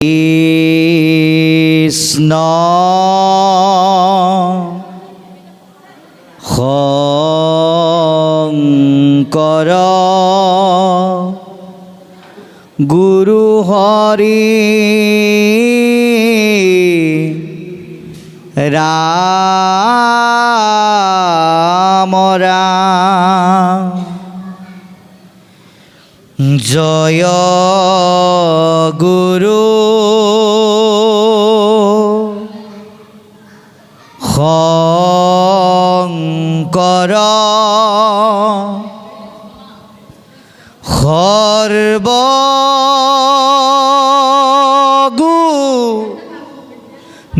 কৃষ্ণ শংকৰ গুৰু হৰি ৰাম ৰাম জয় গুৰু শংকৰ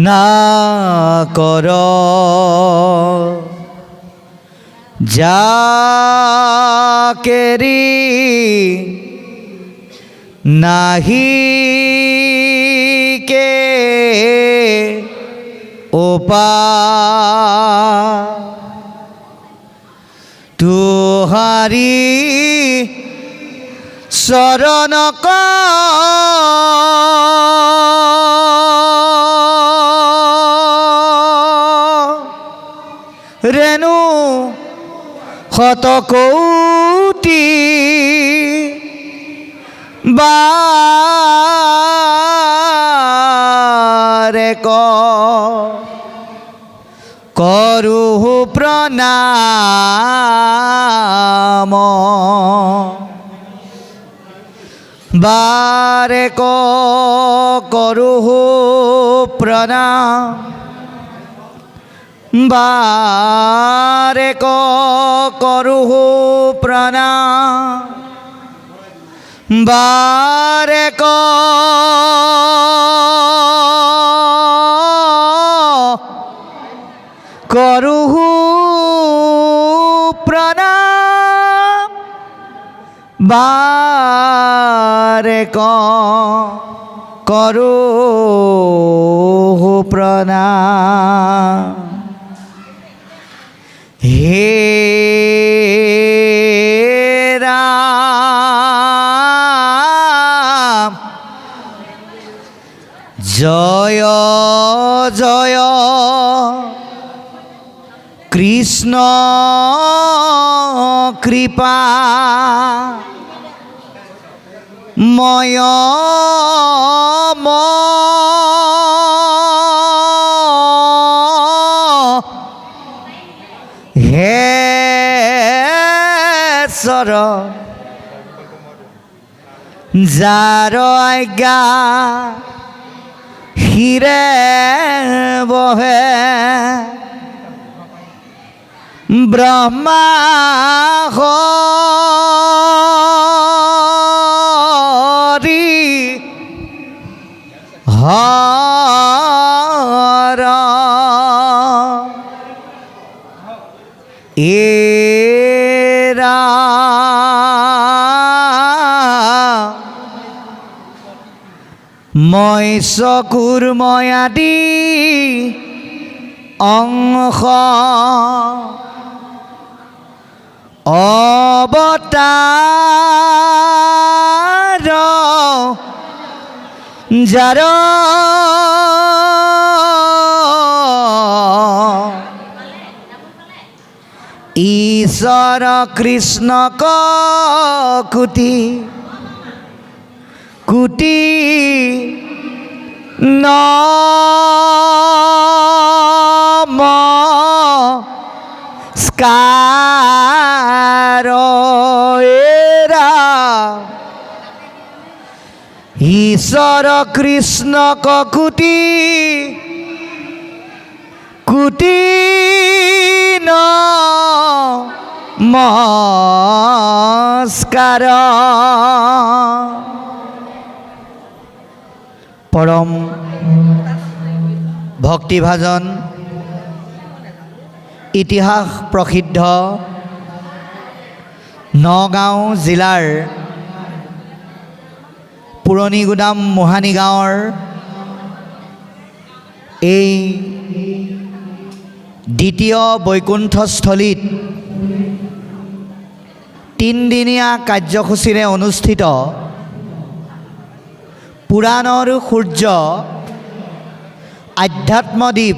সৰ্বগুণাকৰ যাকেৰি নাহিকে উপায় তুহাৰি চৰণক ৰেণু শতকৌটি বাৰে কৰো প্ৰণাম বাৰে কৰো প্ৰণাম বাৰে কৰো প্ৰণাম বাৰে কৰো প্ৰণাম বাৰে কৰো প্ৰণাম হে ৰাম জয় জয় কৃষ্ণ কৃপা ময় হে সৰ যাৰ আজ্ঞা হিৰে বহে ব্ৰহ্মা হৰি হৰ এৰা মই চকুৰ ময়াদি অংশ অৱতাৰ যাৰ ঈশ্বৰ কৃষ্ণক কোটি কোটি নমস্কাৰ ঈশ্বৰ কৃষ্ণক কোটি কোটি নমস্কাৰ পৰম ভক্তিভাজন ইতিহাস প্ৰসিদ্ধ নগাঁও জিলাৰ পুৰণি গুদাম মোহানি গাঁৱৰ এই দ্বিতীয় বৈকুণ্ঠস্থলীত তিনিদিনীয়া কাৰ্যসূচীৰে অনুষ্ঠিত পুৰাণৰ সূৰ্য আধ্যাত্মদ্বীপ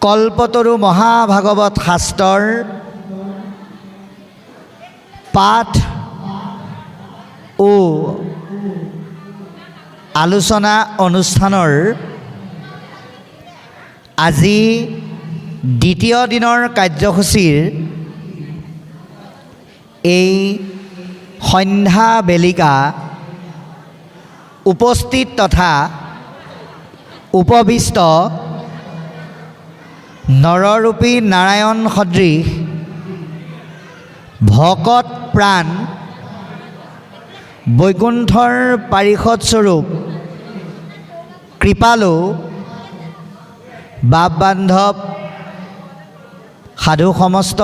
কল্পতৰু মহাভাগৱত শাস্ত্ৰৰ পাঠ ও আলোচনা অনুষ্ঠানৰ আজি দ্বিতীয় দিনৰ কাৰ্যসূচীৰ এই সন্ধ্যা বেলিকা উপস্থিত তথা উপবিষ্ট নৰৰূপী নাৰায়ণ সদৃশ ভকত প্ৰাণ বৈকুণ্ঠৰ পাৰিষদস্বৰূপ কৃপালু বাপ বান্ধৱ সাধু সমস্ত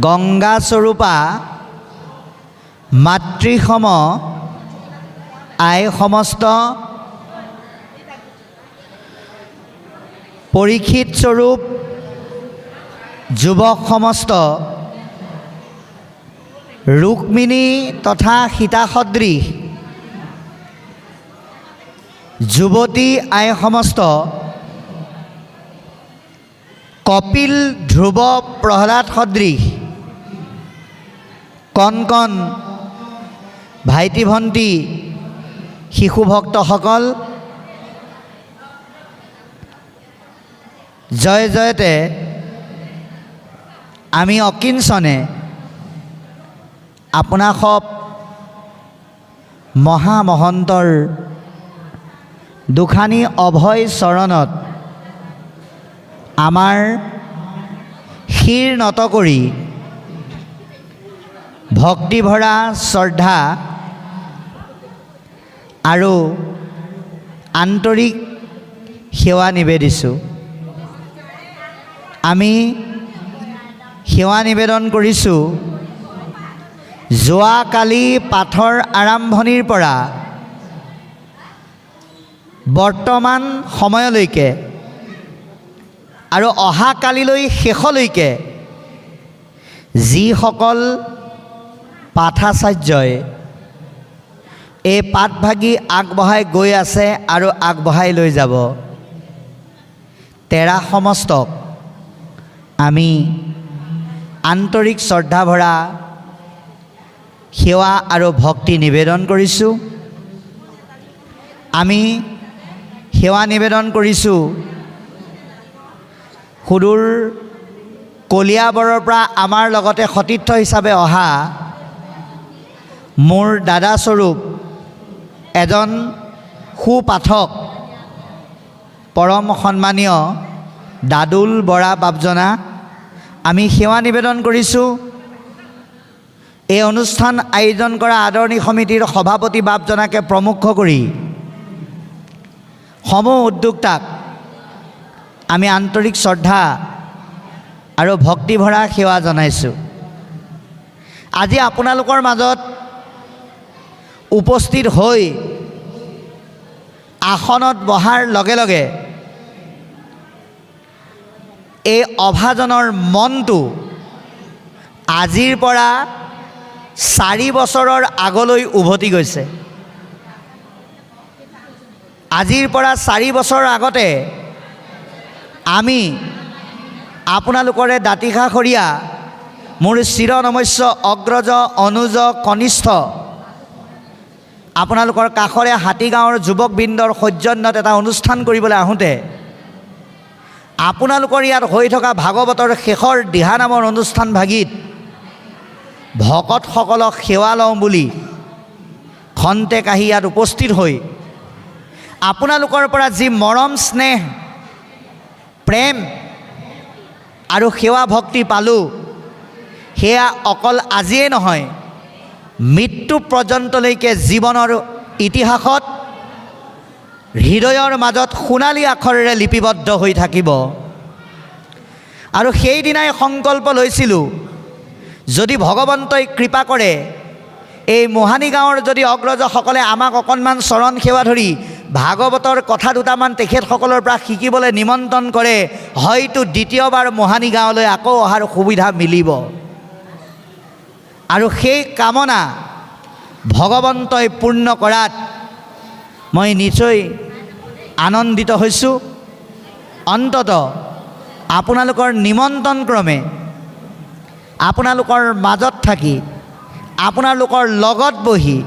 গংগাস্বৰূপা মাতৃসম আই সমস্ত পৰীক্ষিত স্বৰূপ যুৱক সমস্ত ৰুক্মিণী তথা সীতা সদৃশ যুৱতী আই সমস্ত কপিল ধ্ৰুৱ প্ৰহ্লাদ সদৃশ কণ কণ ভাইটি ভণ্টি শিশু ভক্তসকল জয় জয়তে আমি অকিঞ্চনে আপোনাসৱ মহামহন্তৰ দুখানি অভয় চৰণত আমাৰ শিৰ নত কৰি ভক্তিভৰা শ্ৰদ্ধা আৰু আন্তৰিক সেৱা নিবেদিছোঁ। আমি সেৱা নিবেদন কৰিছোঁ যোৱাকালি পাঠৰ আৰম্ভণিৰ পৰা বৰ্তমান সময়লৈকে আৰু অহাকালিলৈ শেষলৈকে যিসকল পাঠাচাৰ্যই এই পাঠভাগী আগবঢ়াই গৈ আছে আৰু আগবঢ়াই লৈ যাব, তেৰা সমস্তক আমি আন্তৰিক শ্ৰদ্ধা ভৰা সেৱা আৰু ভক্তি নিবেদন কৰিছোঁ। আমি সেৱা নিবেদন কৰিছোঁ সুদূৰ কলিয়াবৰৰ পৰা আমাৰ লগতে সতীৰ্থ হিচাপে অহা মোৰ দাদাস্বৰূপ এজন সুপাঠক পৰম সন্মানীয় দাদুল বৰা বাপজনা। আমি সেৱা নিবেদন কৰিছোঁ এই অনুষ্ঠান আয়োজন কৰা আদৰণী সমিতিৰ সভাপতি বাপজনাকে প্ৰমুখ কৰি সমূহ উদ্যোক্তাক আমি আন্তৰিক শ্ৰদ্ধা আৰু ভক্তিভৰা সেৱা জনাইছোঁ। আজি আপোনালোকৰ মাজত উপস্থিত হৈ আসনত বহাৰ লগে লগে এই অভাজনৰ মনটো আজিৰ পৰা 4 বছৰৰ আগলৈ উভতি গৈছে। আজিৰ পৰা 4 বছৰ আগতে আমি আপোনালোকৰে দাঁতিকাষৰীয়া মোৰ চিৰনমস্য অগ্ৰজ অনুজ কনিষ্ঠ আপোনালোকৰ কাষৰে হাতীগাঁৱৰ যুৱকবৃন্দৰ সৌজন্যত এটা অনুষ্ঠান কৰিবলৈ আহোঁতে আপোনালোকৰ ইয়াত হৈ থকা ভাগৱতৰ শেষৰ দিহানামৰ অনুষ্ঠান ভাগিত ভকতসকলক সেৱা লওঁ বুলি খন্তেক আহি ইয়াত উপস্থিত হৈ আপোনালোকৰ পৰা যি মৰম স্নেহ প্ৰেম আৰু সেৱা ভক্তি পালোঁ, সেয়া অকল আজিয়ে নহয়, মৃত্যু পৰ্যন্তলৈকে জীৱনৰ ইতিহাসত হৃদয়ৰ মাজত সোণালী আখৰেৰে লিপিবদ্ধ হৈ থাকিব। আৰু সেইদিনাই সংকল্প লৈছিলোঁ, যদি ভগৱন্তই কৃপা কৰে এই মোহানি গাঁৱৰ যদি অগ্ৰজসকলে আমাক অকণমান চৰণ সেৱা ধৰি ভাগৱতৰ কথা দুটামান তেখেতসকলৰ পৰা শিকিবলৈ নিমন্ত্ৰণ কৰে, হয়তো দ্বিতীয়বাৰ মোহানি গাঁৱলৈ আকৌ অহাৰ সুবিধা মিলিব। আৰু সেই কামনা ভগৱন্তই পূৰ্ণ কৰাত মই নিশ্চয় আনন্দিত হৈছোঁ। অন্ততঃ আপোনালোকৰ নিমন্ত্ৰণ ক্ৰমে আপোনালোকৰ মাজত থাকি আপোনালোকৰ লগত বহি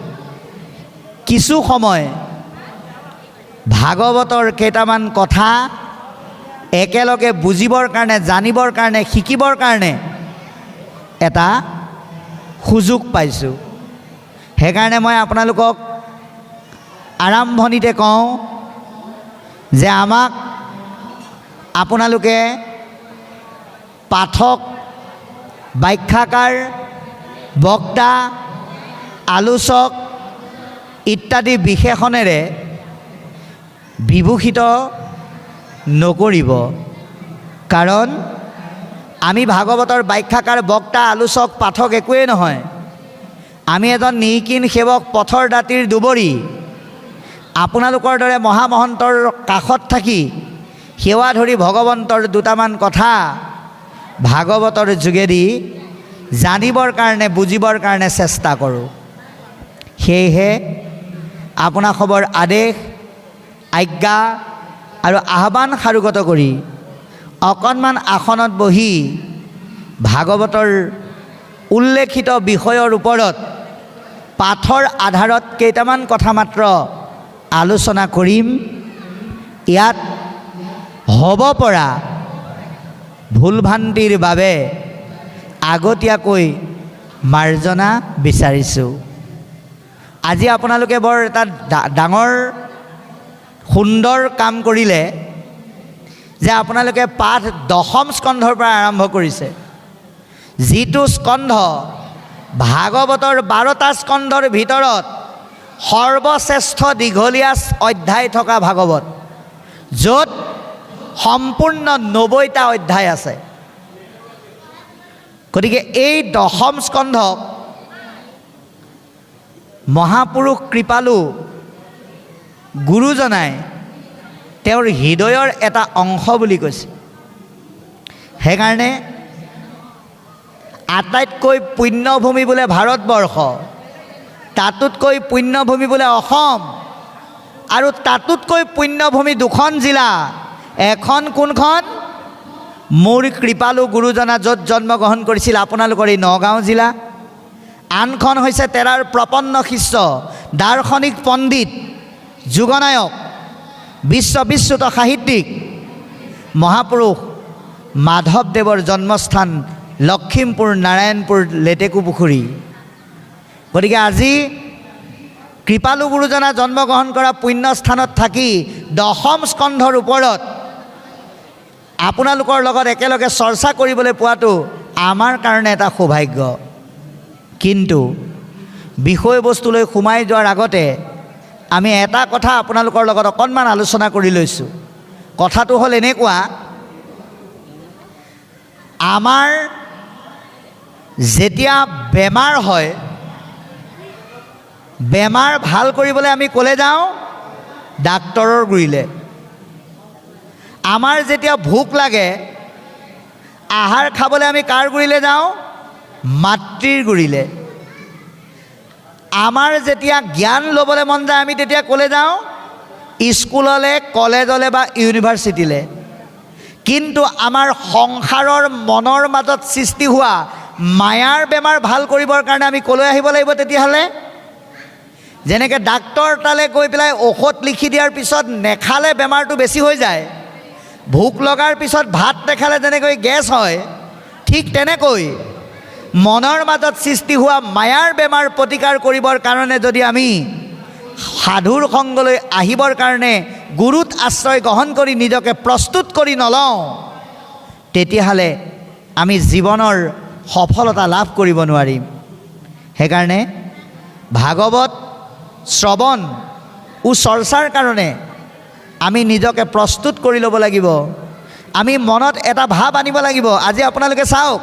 কিছু সময় ভাগৱতৰ কেইটামান কথা একেলগে বুজিবৰ কাৰণে, জানিবৰ কাৰণে, শিকিবৰ কাৰণে এটা সুযোগ পাইছোঁ। সেইকাৰণে মই আপোনালোকক আৰম্ভণিতে কওঁ যে আমাক আপোনালোকে পাঠক, ব্যাখ্যাকাৰ, বক্তা, আলোচক ইত্যাদি বিশেষণেৰে বিভূষিত নকৰিব। কাৰণ আমি ভাগৱতৰ ব্যাখ্যাকাৰ, বক্তা, আলোচক, পাঠক একোৱেই নহয়। আমি এজন নিকিন সেৱক, পথৰ দাঁতিৰ দুবৰি। আপোনালোকৰ দৰে মহামহন্তৰ কাষত থাকি সেৱা ধৰি ভগৱন্তৰ দুটামান কথা ভাগৱতৰ যোগেদি জানিবৰ কাৰণে, বুজিবৰ কাৰণে চেষ্টা কৰোঁ। সেয়েহে আপোনাসৱৰ আদেশ, আজ্ঞা আৰু আহ্বান সাৰোগত কৰি অকণমান আসনত বহি ভাগৱতৰ উল্লেখিত বিষয়ৰ ওপৰত পাঠৰ আধাৰত কেইটামান কথা মাত্ৰ আলোচনা কৰিম। ইয়াত হ'ব পৰা ভুল ভ্ৰান্তিৰ বাবে আগতীয়াকৈ মাৰ্জনা বিচাৰিছোঁ। আজি আপোনালোকে বৰ এটা ডাঙৰ সুন্দৰ কাম কৰিলে যে আপোনালোকে পাঠ 10ম স্কন্ধৰ পৰা আৰম্ভ কৰিছে, যিটো স্কন্ধ ভাগৱতৰ 12টা স্কন্ধৰ ভিতৰত সৰ্বশ্ৰেষ্ঠ দীঘলীয়া অধ্যায় থকা ভাগৱত, য'ত সম্পূৰ্ণ 90টা অধ্যায় আছে। গতিকে এই 10ম স্কন্ধক মহাপুৰুষ কৃপালু গুৰুজনাই তেওঁৰ হৃদয়ৰ এটা অংশ বুলি কৈছে। সেইকাৰণে আটাইতকৈ পুণ্যভূমি বোলে ভাৰতবৰ্ষ, তাতোতকৈ পুণ্যভূমি বোলে অসম, আৰু তাতোতকৈ পুণ্যভূমি 2খন জিলা। এখন কোনখন? মোৰ কৃপালু গুৰুজনা য'ত জন্মগ্ৰহণ কৰিছিল আপোনালোকৰ এই নগাঁও জিলা। আনখন হৈছে তেৰাৰ প্ৰপন্ন শিষ্য, দাৰ্শনিক পণ্ডিত, যুগনায়ক, বিশ্ববিশ্ৰুত সাহিত্যিক মহাপুৰুষ মাধৱদেৱৰ জন্মস্থান লখিমপুৰ, নাৰায়ণপুৰ, লেটেকুপুখুৰী। গতিকে আজি কৃপালু গুৰুজনা জন্মগ্ৰহণ কৰা পুণ্যস্থানত থাকি 10ম স্কন্ধৰ ওপৰত আপোনালোকৰ লগত একেলগে চৰ্চা কৰিবলৈ পোৱাটো আমাৰ কাৰণে এটা সৌভাগ্য। কিন্তু বিষয়বস্তুলৈ সোমাই যোৱাৰ আগতে আমি এটা কথা আপোনালোকৰ লগত অকণমান আলোচনা কৰি লৈছোঁ। কথাটো হ'ল এনেকুৱা, আমাৰ যেতিয়া বেমাৰ হয়, বেমাৰ ভাল কৰিবলৈ আমি ক'লে যাওঁ? ডাক্তৰৰ গুৰিলে। আমাৰ যেতিয়া ভোক লাগে, আহাৰ খাবলৈ আমি কাৰ গুৰিলে যাওঁ? মাতৃৰ গুৰিলে। আমাৰ যেতিয়া জ্ঞান ল'বলৈ মন যায়, আমি তেতিয়া ক'লে যাওঁ? স্কুললৈ, কলেজলৈ বা ইউনিভাৰ্চিটিলৈ। কিন্তু আমাৰ সংসাৰৰ মনৰ মাজত সৃষ্টি হোৱা মায়াৰ বেমাৰ ভাল কৰিবৰ কাৰণে আমি ক'লৈ আহিব লাগিব তেতিয়াহ'লে? যেনেকৈ ডাক্তৰ তালৈ গৈ পেলাই ঔষধ লিখি দিয়াৰ পিছত নেখালে বেমাৰটো বেছি হৈ যায়, ভোক লগাৰ পিছত ভাত নেখালে যেনেকৈ গেছ হয়, ঠিক তেনেকৈ মনৰ মাজত সৃষ্টি হোৱা মায়াৰ বেমাৰ প্ৰতিকাৰ কৰিবৰ কাৰণে যদি আমি সাধুৰ সংগলৈ আহিবৰ কাৰণে গুৰুত আশ্ৰয় গ্ৰহণ কৰি নিজকে প্ৰস্তুত কৰি নলওঁ, তেতিয়াহ'লে আমি জীৱনৰ সফলতা লাভ কৰিব নোৱাৰিম। সেইকাৰণে ভাগৱত শ্ৰৱণ চৰ্চাৰ কাৰণে আমি নিজকে প্ৰস্তুত কৰি ল'ব লাগিব। আমি মনত এটা ভাৱ আনিব লাগিব। আজি আপোনালোকে চাওক,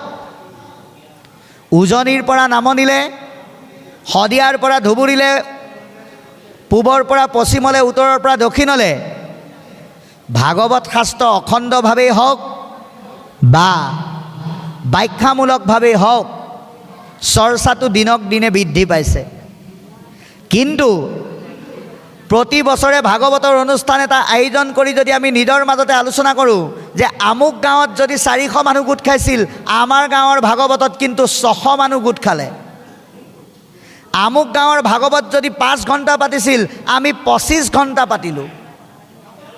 উজনিৰ পৰা নামনিলে, শদিয়াৰ পৰা ধুবুৰীলৈ, পূবৰ পৰা পশ্চিমলৈ, উত্তৰৰ পৰা দক্ষিণলৈ ভাগৱত শাস্ত্ৰ অখণ্ডভাৱেই হওক বা ব্যাখ্যামূলকভাৱেই হওক, চৰ্চাটো দিনক দিনে বৃদ্ধি পাইছে। কিন্তু প্ৰতি বছৰে ভাগৱতৰ অনুষ্ঠান এটা আয়োজন কৰি যদি আমি নিজৰ মাজতে আলোচনা কৰোঁ যে আমুক গাঁৱত যদি 400 মানুহ গোট খাইছিল, আমাৰ গাঁৱৰ ভাগৱতত কিন্তু 600 মানুহ গোট খালে। আমুক গাঁৱৰ ভাগৱত যদি 5 ঘণ্টা পাতিছিল, আমি 25 ঘণ্টা পাতিলোঁ।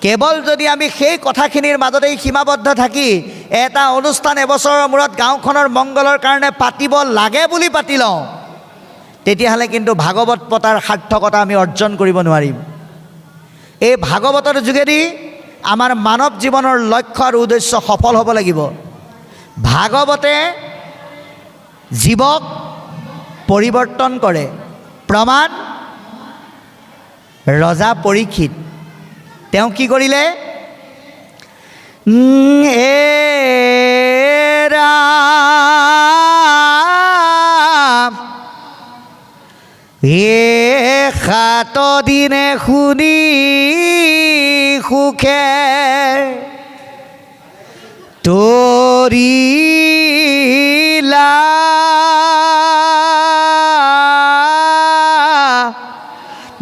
কেৱল যদি আমি সেই কথাখিনিৰ মাজতেই সীমাবদ্ধ থাকি এটা অনুষ্ঠান এবছৰৰ মূৰত গাঁওখনৰ মংগলৰ কাৰণে পাতিব লাগে বুলি পাতি লওঁ, তেতিয়াহ'লে কিন্তু ভাগৱত পতাৰ সাৰ্থকতা আমি অৰ্জন কৰিব নোৱাৰিম। এই ভাগৱতৰ যোগেদি আমাৰ মানৱ জীৱনৰ লক্ষ্য আৰু উদ্দেশ্য সফল হ'ব লাগিব। ভাগৱতে জীৱক পৰিৱৰ্তন কৰে। প্ৰমাণ ৰজা পৰীক্ষিত, তেওঁ কি কৰিলে? সাত দিনে শুনি সুখে তৰিলা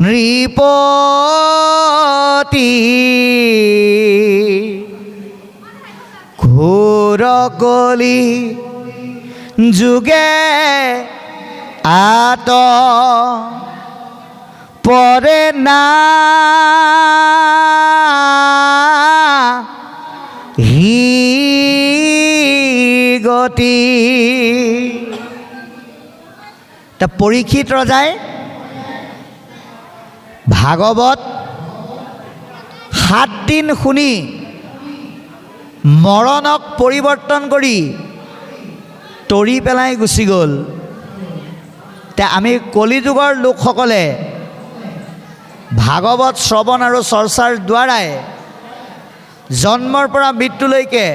নৃপতি ঘোৰ কলি যুগে আত পৰে না হি গতি। পৰীক্ষিত ৰজাই ভাগৱত 7 দিন শুনি মৰণক পৰিৱৰ্তন কৰি তৰি পেলাই গুচি গ'ল। আমি কলিযুগৰ লোকসকলে ভাগৱত শ্ৰৱণ আৰু চৰ্চাৰ দ্বাৰাই জন্মৰ পৰা মৃত্যুলৈকে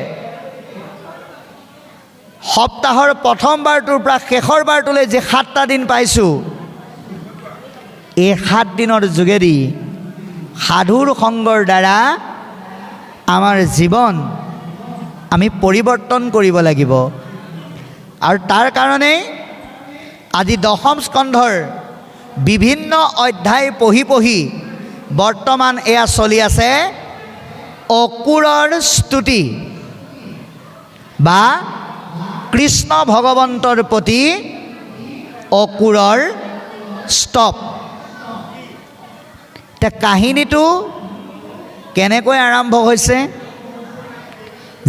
সপ্তাহৰ প্ৰথম বাৰটোৰ পৰা শেষৰ বাৰটোলৈ যে 7টা দিন পাইছোঁ, এই 7 দিনৰ যোগেদি সাধুৰ সংগৰ দ্বাৰা আমাৰ জীৱন আমি পৰিৱৰ্তন কৰিব লাগিব। আৰু তাৰ কাৰণেই আজি 10ম স্কন্ধৰ বিভিন্ন অধ্যায় পঢ়ি বৰ্তমান এয়া চলি আছে অকুৰৰ স্তুতি বা কৃষ্ণ ভগৱন্তৰ প্ৰতি অকুৰৰ স্তব। কাহিনীটো কেনেকৈ আৰম্ভ হৈছে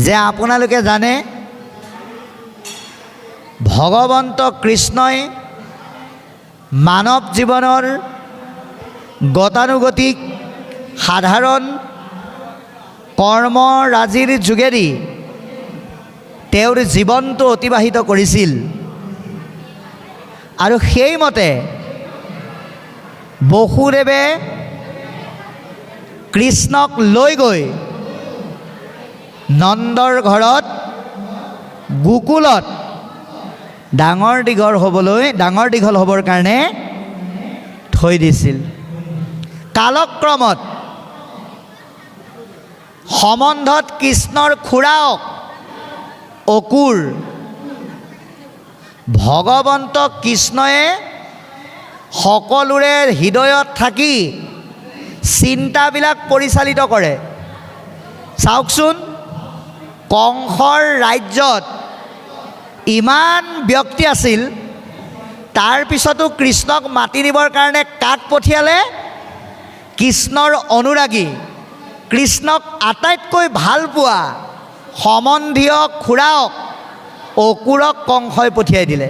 যে আপোনালোকে জানে, ভগৱন্ত কৃষ্ণই মানৱ জীৱনৰ গতানুগতিক সাধাৰণ কৰ্মৰাজিৰ যোগেদি তেওঁৰ জীৱনটো অতিবাহিত কৰিছিল। আৰু সেইমতে বসুদেৱে কৃষ্ণক লৈ গৈ নন্দৰ ঘৰত গোকুলত ডাঙৰ দীঘল হ'বৰ কাৰণে থৈ দিছিল। কালক্ৰমত সম্বন্ধত কৃষ্ণৰ খুৰাওক অকুৰ ভগৱন্ত কৃষ্ণয়ে সকলোৰে হৃদয়ত থাকি চিন্তাবিলাক পৰিচালিত কৰে। চাওকচোন, কংসৰ ৰাজ্যত ইমান ব্যক্তি আছিল, তাৰ পিছতো কৃষ্ণক মাতি নিবৰ কাৰণে কাক পঠিয়ালে? কৃষ্ণৰ অনুৰাগী, কৃষ্ণক আটাইতকৈ ভাল পোৱা সম্বন্ধীয় খুৰাওক অকুৰক কংসই পঠিয়াই দিলে।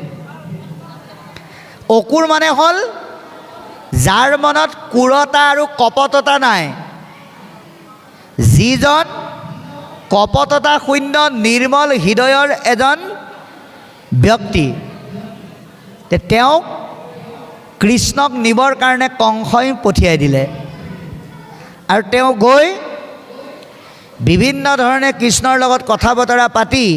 অকুৰ মানে হ'ল যাৰ মনত কুৰতা আৰু কপটতা নাই, যিজন কপটতা শূন্য নিৰ্মল হৃদয়ৰ এজন ব্যক্তি। তেওঁক কৃষ্ণক নিবৰ কাৰণে কংসই পঠিয়াই দিলে। আৰু তেওঁ গৈ বিভিন্ন ধৰণে কৃষ্ণৰ লগত কথা বতৰা পাতি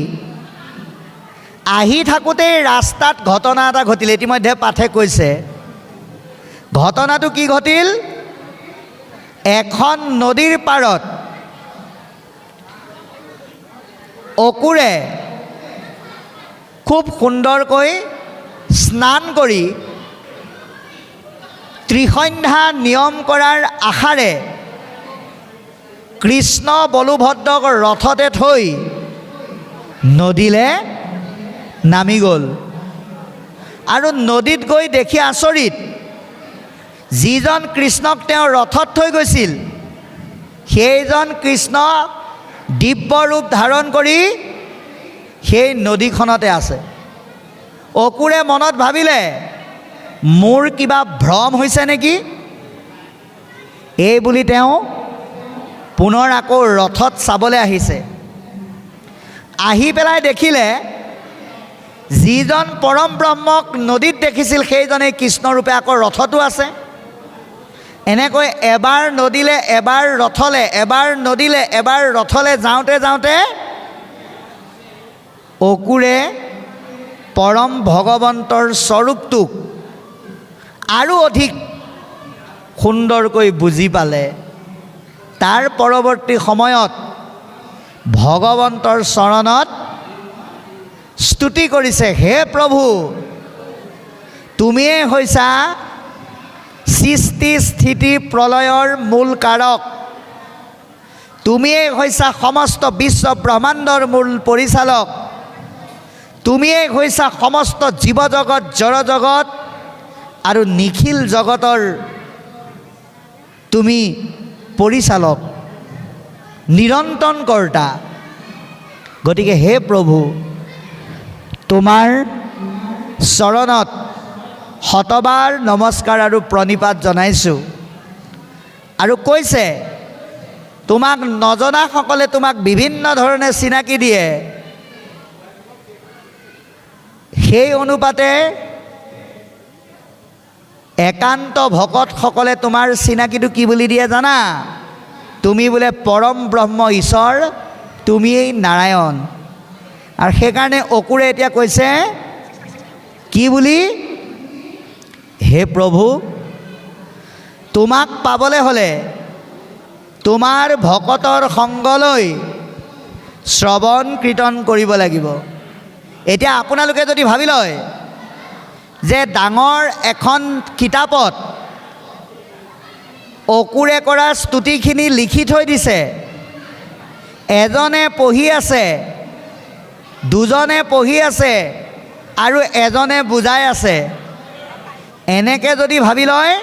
আহি থাকোঁতেই ৰাস্তাত ঘটনা এটা ঘটিল। ইতিমধ্যে পাঠে কৈছে ঘটনাটো কি ঘটিল। এখন নদীৰ পাৰত অকুৰে খুব সুন্দৰকৈ স্নান কৰি ত্ৰিসন্ধ্যা নিয়ম কৰাৰ আশাৰে কৃষ্ণ বলভদ্ৰক ৰথতে থৈ নদীলৈ নামি গ'ল। আৰু নদীত গৈ দেখি আচৰিত, যিজন কৃষ্ণক তেওঁ ৰথত থৈ গৈছিল সেইজন কৃষ্ণ দিব্য ৰূপ ধাৰণ কৰি সেই নদীখনতে আছে। অকুৰে মনত ভাবিলে, মোৰ কিবা ভ্ৰম হৈছে নেকি? এই বুলি তেওঁ পুনৰ আকৌ ৰথত চাবলৈ আহিছে। আহি পেলাই দেখিলে যিজন পৰম ব্ৰহ্মক নদীত দেখিছিল সেইজনেই কৃষ্ণৰূপে আকৌ ৰথতো আছে। এনেকৈ এবাৰ নদীলে এবাৰ ৰথলে, এবাৰ নদীলে এবাৰ ৰথলে যাওঁতে যাওঁতে অকুৰে পৰম ভগৱন্তৰ স্বৰূপটোক আৰু অধিক সুন্দৰকৈ বুজি পালে। তাৰ পৰৱৰ্তী সময়ত ভগৱন্তৰ চৰণত স্তুতি কৰিছে, হে প্ৰভু, তুমিয়েই হৈছা সৃষ্টি স্থিতি প্ৰলয়ৰ মূল কাৰক, তুমিয়েই হৈছা সমস্ত বিশ্ব ব্ৰহ্মাণ্ডৰ মূল পৰিচালক, তুমিয়েই হৈছা সমস্ত জীৱ জগত জড় জগত আৰু নিখিল জগতৰ তুমি পৰিচালক, নিৰন্তন কৰ্তা। গতিকে হে প্ৰভু, তোমাৰ চৰণত শতবাৰ নমস্কাৰ আৰু প্ৰণিপাত জনাইছোঁ। আৰু কৈছে, তোমাক নজনাসকলে তোমাক বিভিন্ন ধৰণে চিনাকি দিয়ে, সেই অনুপাতে একান্ত ভকতসকলে তোমাৰ চিনাকিটো কি বুলি দিয়ে জানা? তুমি বোলে পৰম ব্ৰহ্ম ঈশ্বৰ, তুমিয়েই নাৰায়ণ। আৰু সেইকাৰণে অকুৰে এতিয়া কৈছে কি বুলি? হে প্ৰভু, তোমাক পাবলৈ হ'লে তোমাৰ ভকতৰ সংগ লৈ শ্ৰৱণ কীৰ্তন কৰিব লাগিব। এতিয়া আপোনালোকে যদি ভাবি লয় যে ডাঙৰ এখন কিতাপত অকুৰে কৰা স্তুতিখিনি লিখি থৈ দিছে, এজনে পঢ়ি আছে, দুজনে পঢ়ি আছে আৰু এজনে বুজাই আছে, এনেকৈ যদি ভাবি লয়,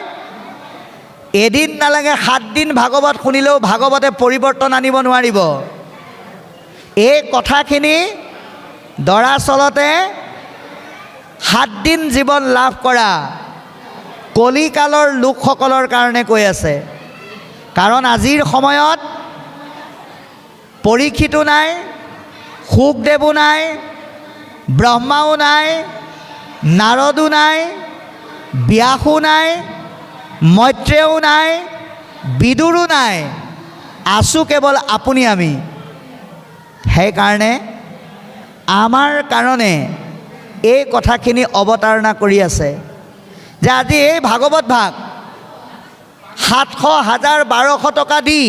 এদিন নালাগে 7 দিন ভাগৱত শুনিলেও ভাগৱতে পৰিৱৰ্তন আনিব নোৱাৰিব। এই কথাখিনি দৰাচলতে 7 দিন জীৱন লাভ কৰা কলিকালৰ লোকসকলৰ কাৰণে কৈ আছে। কাৰণ আজিৰ সময়ত পৰীক্ষিতো নাই, শুকদেৱো নাই, ব্ৰহ্মাও নাই, নাৰদো নাই, ব্যাসো নাই, মৈত্ৰেয়ো নাই, বিদুৰো নাই, আছোঁ কেৱল আপুনি আমি। সেইকাৰণে আমাৰ কাৰণে এই কথাখিনি অৱতাৰণা কৰি আছে যে আজি এই ভাগৱত ভাগ 700, 1000, 1200 টকা দি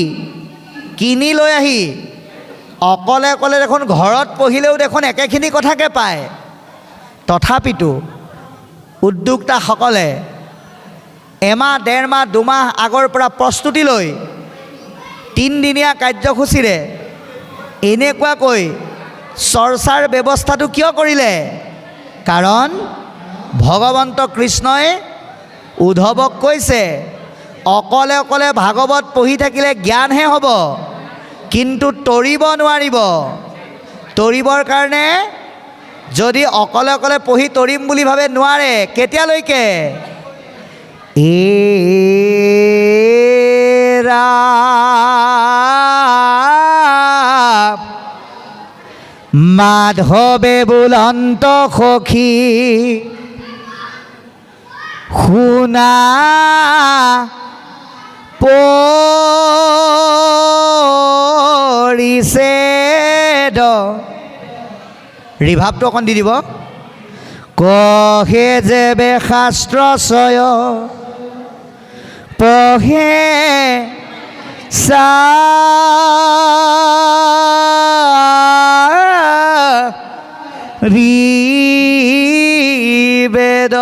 কিনি লৈ আহি অকলে অকলে দেখোন ঘৰত পঢ়িলেও দেখোন একেখিনি কথাকে পায়। তথাপিতো উদ্যোক্তাসকলে এমাহ, 1.5 মাহ, 2 মাহ আগৰ পৰা প্ৰস্তুতি লৈ 3 দিনীয়া কাৰ্যসূচীৰে এনেকুৱাকৈ চৰ্চাৰ ব্যৱস্থাটো কিয় কৰিলে? কাৰণ ভগৱন্ত কৃষ্ণই উদ্ধৱক কৈছে, অকলে অকলে ভাগৱত পঢ়ি থাকিলে জ্ঞানহে হ'ব, কিন্তু তৰিব নোৱাৰিব। তৰিবৰ কাৰণে যদি অকলে অকলে পঢ়ি তৰিম বুলি ভাবে, নোৱাৰে। কেতিয়ালৈকে? মাধৱে বুলন্ত সখী শুনা পৰিছে দ। ৰিভাৱটো অকণ দি দিব। কহে যেবে শাস্ত্ৰ চয় পঢ়ে বেদ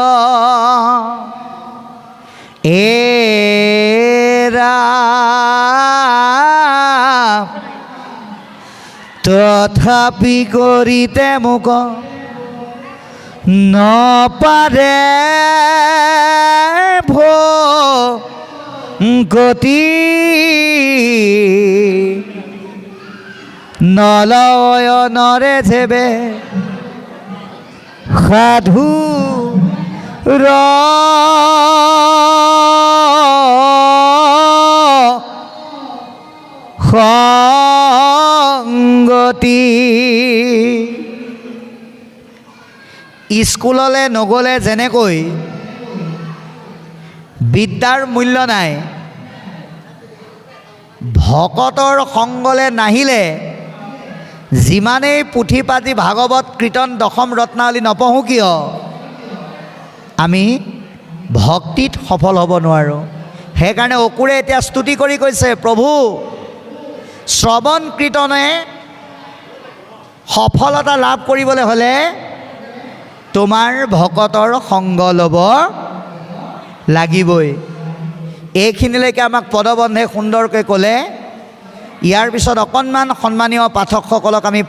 তথাপি কৰিতে মোক নপাৰে ভগতি নলয়নৰে যেবে সাধু সংগতি। স্কুললৈ নগ'লে যেনেকৈ বিদ্যাৰ মূল্য নাই, ভকতৰ সংগলে নাহিলে যিমানেই পুথি পাতি ভাগৱত কীৰ্তন দশম ৰত্নাৱলী নপঢ়োঁ কিয় আমি ভক্তিত সফল হ'ব নোৱাৰোঁ। সেইকাৰণে অকুৰে এতিয়া স্তুতি কৰি কৈছে, প্ৰভু শ্ৰৱণ কীৰ্তনে সফলতা লাভ কৰিবলৈ হ'লে তোমাৰ ভকতৰ সংগ ল'ব লাগিবই। এইখিনিলৈকে আমাক পদবন্ধে সুন্দৰকৈ ক'লে। ইয়াৰ পিছত অকণমান সন্মানীয় পাঠকসকলক আমি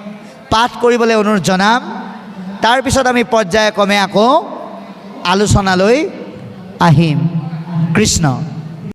পাঠ কৰিবলৈ অনুৰোধ জনাম। তাৰপিছত আমি পৰ্যায়ক্ৰমে আকৌ আলোচনালৈ আহিম। কৃষ্ণ।